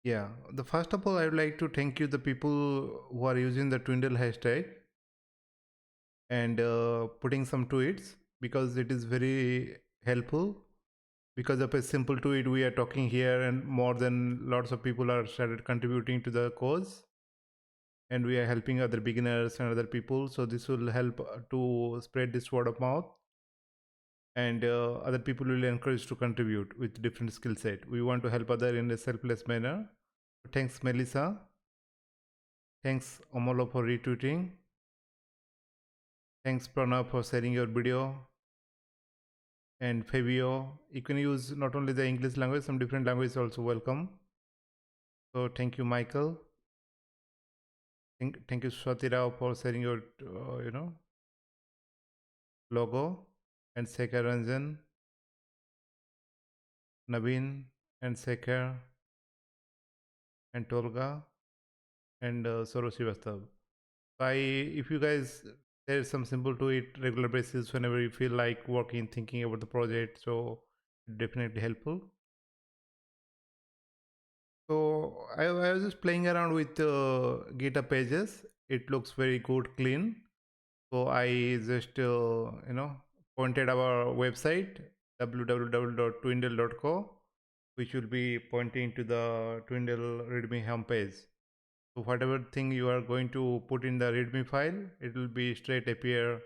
Yeah, the first of all, I would like to thank you, the people who are using the Twindle hashtag and putting some tweets because it is very helpful. Because of a simple tweet, we are talking here, and more than lots of people are started contributing to the cause, and we are helping other beginners and other people. So this will help to spread this word of mouth, and other people will encourage to contribute with different skill set. We want to help other in a selfless manner. Thanks, Melissa. Thanks, Omolo, for retweeting. Thanks, Pranav, for sharing your video. And Fabio, you can use not only the English language, some different languages also welcome. So thank you, Michael. Thank you, Swati Rao, for sharing your, logo. And Sekar Ranjan, Naveen, and Sekar, and Tolga, and Soro Srivastav. If you guys, there's some simple to it regular basis whenever you feel like working, thinking about the project. So definitely helpful. So I was just playing around with GitHub pages. It looks very good, clean. So I just pointed our website www.twindle.co, which will be pointing to the Twindle README homepage. So whatever thing you are going to put in the README file, it will be straight appear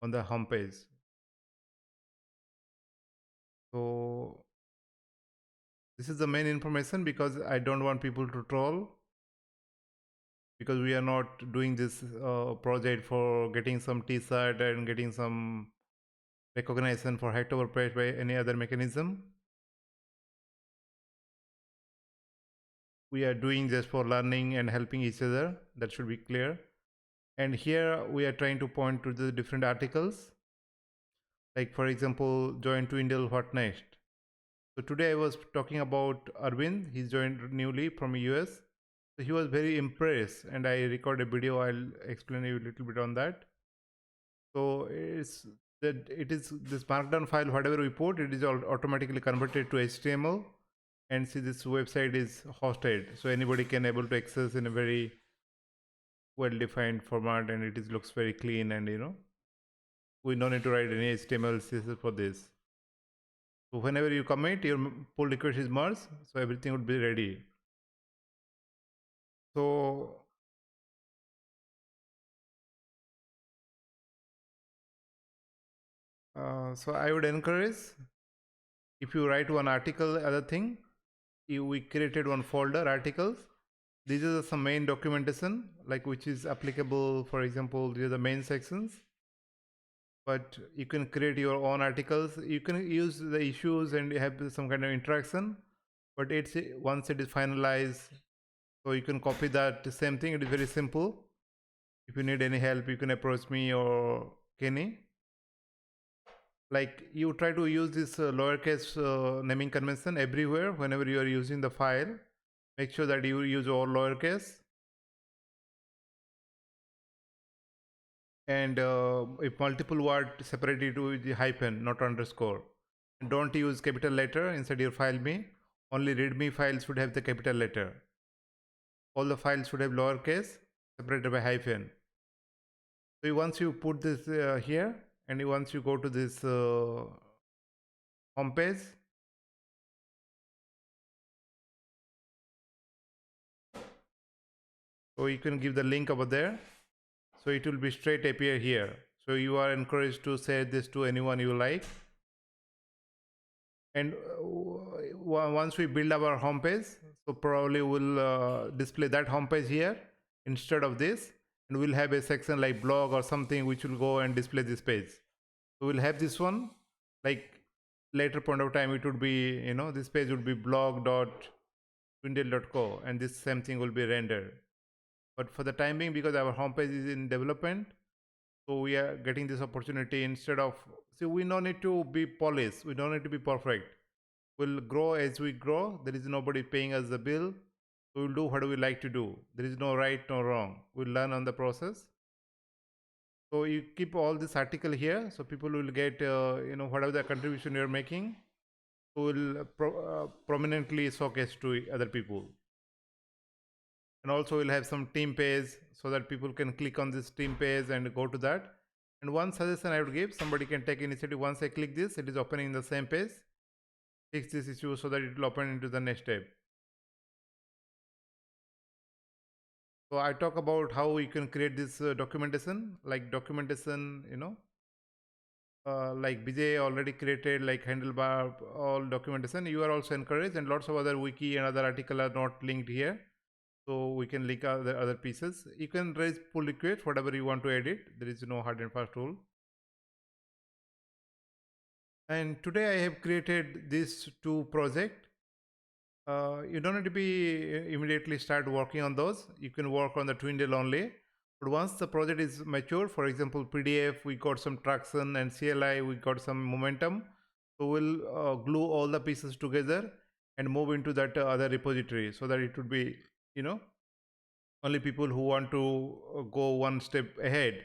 on the homepage. So this is the main information because I don't want people to troll, because we are not doing this project for getting some t-shirt and getting some recognition for Hacktober page by any other mechanism. We are doing just for learning and helping each other. That should be clear. And here we are trying to point to the different articles, like for example, join Twindle, what next? So today I was talking about Arvind. He's joined newly from US. So he was very impressed, and I recorded a video. I'll explain you a little bit on that. So it's that it is this markdown file, whatever we put, it is all automatically converted to HTML, and see this website is hosted, so anybody can able to access in a very well defined format, and it is looks very clean, and we don't need to write any HTML CSS for this. So whenever you commit, your pull request is merged, so everything would be ready. So so I would encourage, if you write one article, other thing, we created one folder articles. These are some main documentation, like which is applicable. For example, these are the main sections, but you can create your own articles. You can use the issues and have some kind of interaction, but it's once it is finalized, so you can copy that same thing. It is very simple. If you need any help, you can approach me or Kenny. Like, you try to use this lowercase naming convention everywhere whenever you are using the file. Make sure that you use all lowercase, and if multiple word, separate it with the hyphen, not underscore. Don't use capital letter inside your file me. Only readme files should have the capital letter. All the files should have lowercase separated by hyphen. So once you put this here, and once you go to this home page, so you can give the link over there, so it will be straight appear here. So you are encouraged to share this to anyone you like. And once we build our home page, so probably we'll display that home page here instead of this, and we'll have a section like blog or something which will go and display this page. So we'll have this one, like later point of time it would be, this page would be blog.twindle.co, and this same thing will be rendered. But for the time being, because our homepage is in development, so we are getting this opportunity. Instead of, see, we don't need to be polished, we don't need to be perfect. We'll grow as we grow. There is nobody paying us the bill. We will do what we like to do. There is no right, no wrong. We'll learn on the process. So you keep all this article here, so people will get whatever the contribution you're making, will prominently showcase to other people. And also we'll have some team page so that people can click on this team page and go to that. And one suggestion I would give, somebody can take initiative. Once I click this, it is opening in the same page. Fix this issue so that it will open into the next tab. So I talk about how you can create this documentation, like documentation, like BJ already created like handlebar, all documentation. You are also encouraged, and lots of other wiki and other article are not linked here. So we can link other pieces. You can raise pull request, whatever you want to edit. There is no hard and fast rule. And today I have created these two projects. You don't need to be immediately start working on those. You can work on the Twindle only. But once the project is mature, for example, PDF, we got some traction, and CLI, we got some momentum. So we'll glue all the pieces together and move into that other repository so that it would be, only people who want to go one step ahead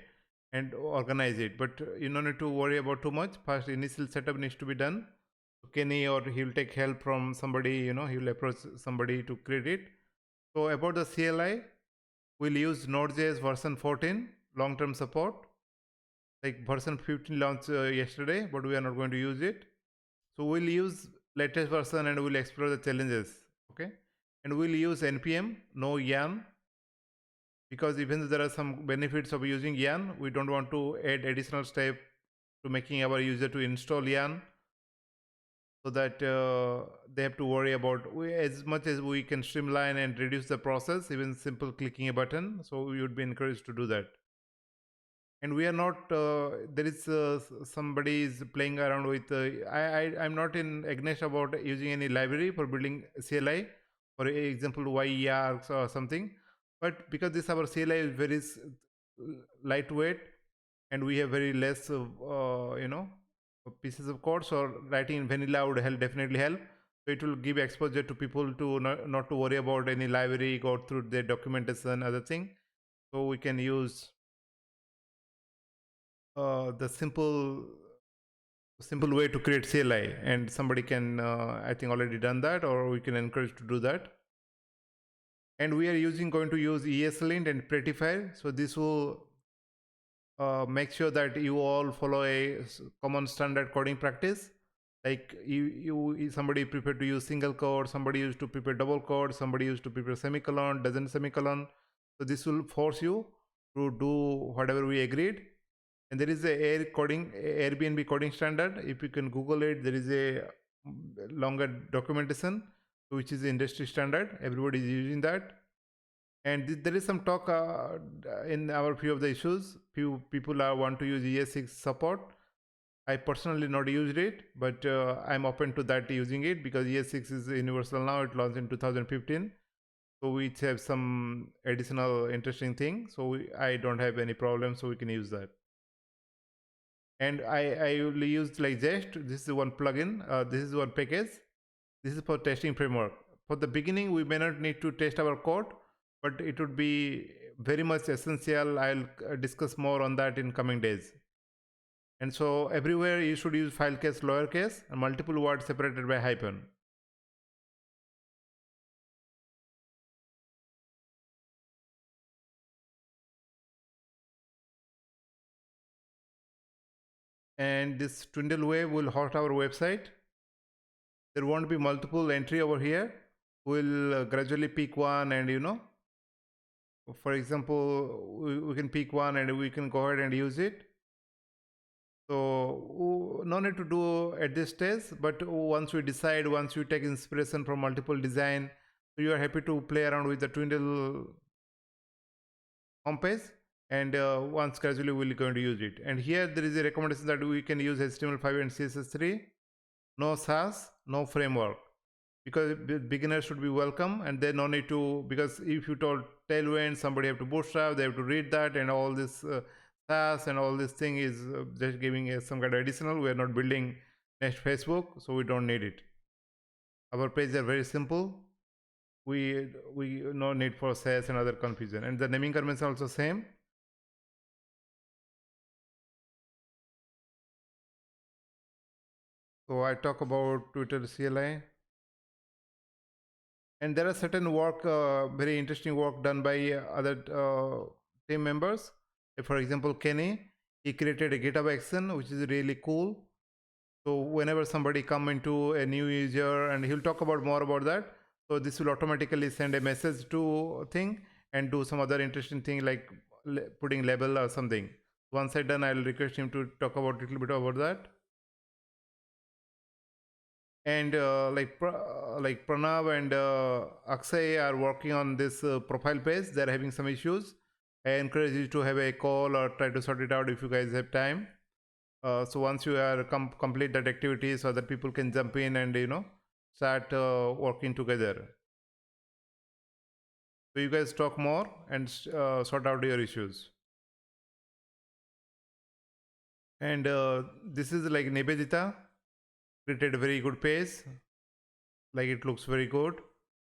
and organize it. But you don't need to worry about too much. First, initial setup needs to be done. Kenny, or he'll take help from somebody, he'll approach somebody to create it. So about the CLI, we'll use Node.js version 14 long-term support. Like version 15 launched yesterday, but we are not going to use it. So we'll use latest version and we'll explore the challenges. Okay, and we'll use npm, no yarn, because even though there are some benefits of using yarn, we don't want to add additional step to making our user to install yarn, so that they have to worry about, as much as we can streamline and reduce the process, even simple clicking a button. So we would be encouraged to do that. And we are not there is somebody is playing around with I'm not in against about using any library for building CLI, for example YERs or something, but because this our CLI is very lightweight and we have very less pieces of code, so writing in vanilla would definitely help. So it will give exposure to people to not to worry about any library, go through their documentation, other thing. So we can use the simple way to create CLI, and somebody can I think already done that, or we can encourage to do that. And we are going to use ESLint and Prettyfire. So this will make sure that you all follow a common standard coding practice. Like somebody prepared to use single quote, somebody used to prepare double quote, somebody used to prepare semicolon, doesn't semicolon. So this will force you to do whatever we agreed. And there is a Airbnb coding standard. If you can Google it, there is a longer documentation which is industry standard. Everybody is using that. And there is some talk in our few of the issues. Few people want to use ES6 support. I personally not used it, but I'm open to that using it, because ES6 is universal now. It launched in 2015. So we have some additional interesting thing. So I don't have any problem. So we can use that. And I only used like Jest. This is one plugin. This is one package. This is for testing framework. For the beginning, we may not need to test our code, but it would be very much essential. I'll discuss more on that in coming days. And so everywhere you should use file case lowercase and multiple words separated by hyphen. And this Twindle wave will host our website. There won't be multiple entry over here. We'll gradually pick one, and for example, we can pick one and we can go ahead and use it. So no need to do at this stage, but once we decide, once we take inspiration from multiple design, so you are happy to play around with the Twindle homepage, and once gradually we're going to use it. And here there is a recommendation that we can use HTML5 and CSS3, no SAS, no framework, because beginners should be welcome, and they no need to, because if you told Tailwind, somebody have to bootstrap, they have to read that, and all this SAS and all this thing is just giving some kind of additional. We are not building next Facebook, so we don't need it. Our pages are very simple. We no need for SAS and other confusion, and the naming convention also same. So I talk about Twitter CLI. And there are certain work, very interesting work done by other team members. For example, Kenny, he created a GitHub action, which is really cool. So whenever somebody come into a new user, and he'll talk about more about that. So this will automatically send a message to thing and do some other interesting thing like putting label or something. Once I done, I'll request him to talk about a little bit about that. And like Pranav and Akshay are working on this profile page. They're having some issues. I encourage you to have a call or try to sort it out if you guys have time. So once you are complete that activity, so that people can jump in and start working together. So you guys talk more and sort out your issues. And this is like Nivedita created a very good page. Like it looks very good.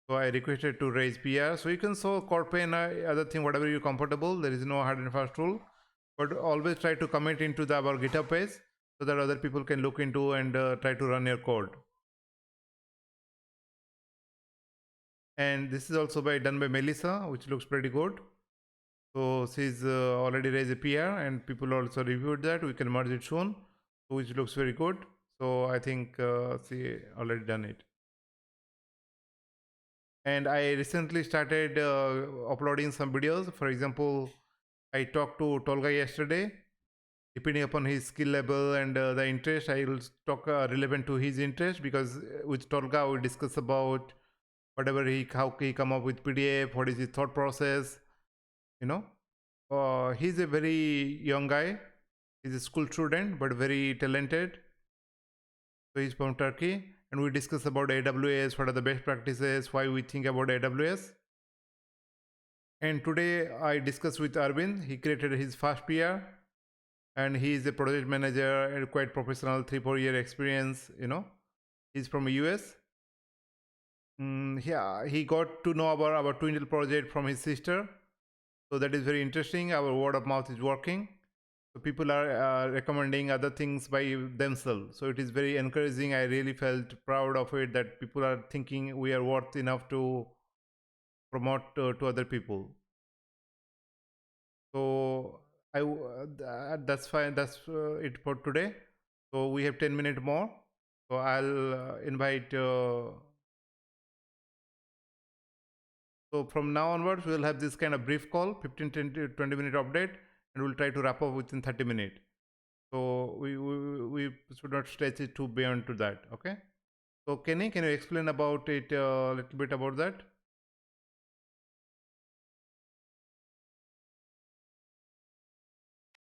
So I requested to raise PR. So you can show Corpay and other thing, whatever you're comfortable. There is no hard and fast rule. But always try to comment into our GitHub page so that other people can look into and try to run your code. And this is also done by Melissa, which looks pretty good. So she's already raised a PR and people also reviewed that. We can merge it soon, which looks very good. So I think she already done it. And I recently started uploading some videos. For example, I talked to Tolga yesterday. Depending upon his skill level and the interest, I will talk relevant to his interest, because with Tolga we discuss about whatever how he come up with PDF, what is his thought process. He's a very young guy. He's a school student but very talented. So he's from Turkey, and we discuss about AWS, what are the best practices, why we think about AWS. And today I discussed with Arvind. He created his first PR, and he is a project manager and quite professional, 3-4 year experience. He's from US. Yeah, he got to know about our Twindle project from his sister. So that is very interesting. Our word of mouth is working. So people are recommending other things by themselves. So it is very encouraging. I really felt proud of it, that people are thinking we are worth enough to promote to other people. So that's fine. That's it for today. So we have 10 minutes more. So I'll invite. So from now onwards, we'll have this kind of brief call, 15 to 20 minute update, and we'll try to wrap up within 30 minutes. So we should not stretch it too beyond to that. Okay. So Kenny, can you explain about it a little bit about that?